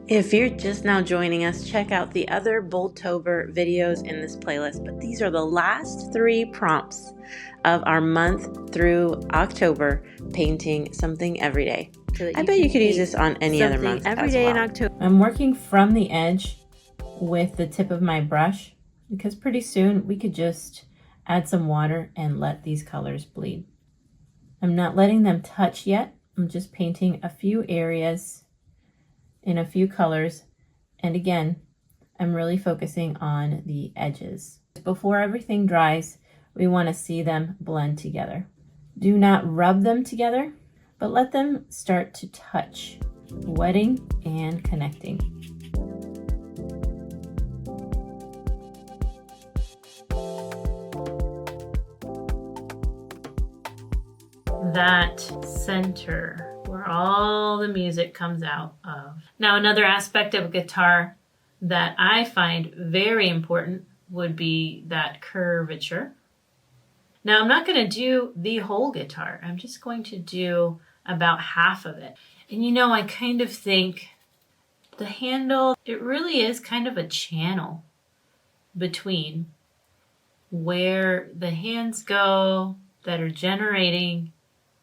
If you're just now joining us, check out the other Boldtober videos in this playlist, but these are the last 3 prompts of our month through October painting something every day. So I bet you could use this on any other month every day in October. I'm working from the edge with the tip of my brush because pretty soon we could just add some water and let these colors bleed. I'm not letting them touch yet. I'm just painting a few areas in a few colors, and again, I'm really focusing on the edges. Before everything dries, we want to see them blend together. Do not rub them together, but let them start to touch, wetting and connecting. That center where all the music comes out of. Now, another aspect of a guitar that I find very important would be that curvature. Now, I'm not going to do the whole guitar. I'm just going to do about half of it. And you know, I kind of think the handle, it really is kind of a channel between where the hands go that are generating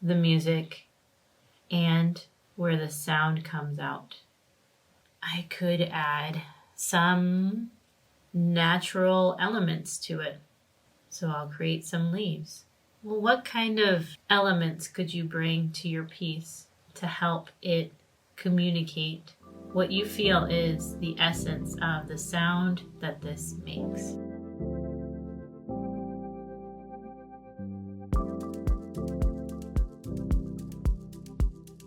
the music and where the sound comes out. I could add some natural elements to it. So I'll create some leaves. Well, what kind of elements could you bring to your piece to help it communicate what you feel is the essence of the sound that this makes?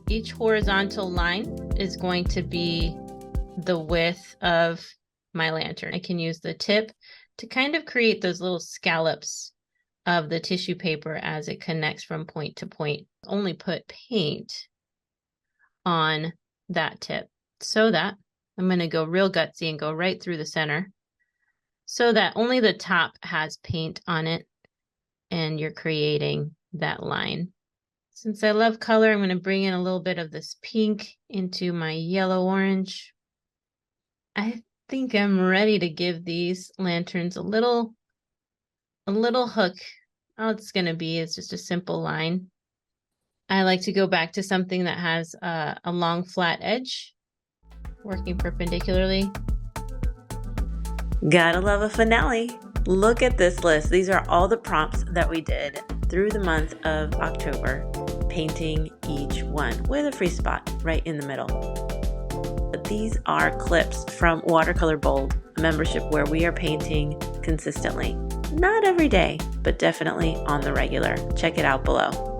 Each horizontal line is going to be the width of my lantern. I can use the tip to kind of create those little scallops of the tissue paper as it connects from point to point. Only put paint on that tip so that I'm going to go real gutsy and go right through the center so that only the top has paint on it and you're creating that line. Since I love color, I'm going to bring in a little bit of this pink into my yellow-orange. I think I'm ready to give these lanterns a little hook. All it's going to be is just a simple line. I like to go back to something that has a long flat edge, working perpendicularly. Gotta love a finale. Look at this list. These are all the prompts that we did through the month of October, painting each one with a free spot right in the middle. These are clips from Watercolor Bold, a membership where we are painting consistently. Not every day, but definitely on the regular. Check it out below.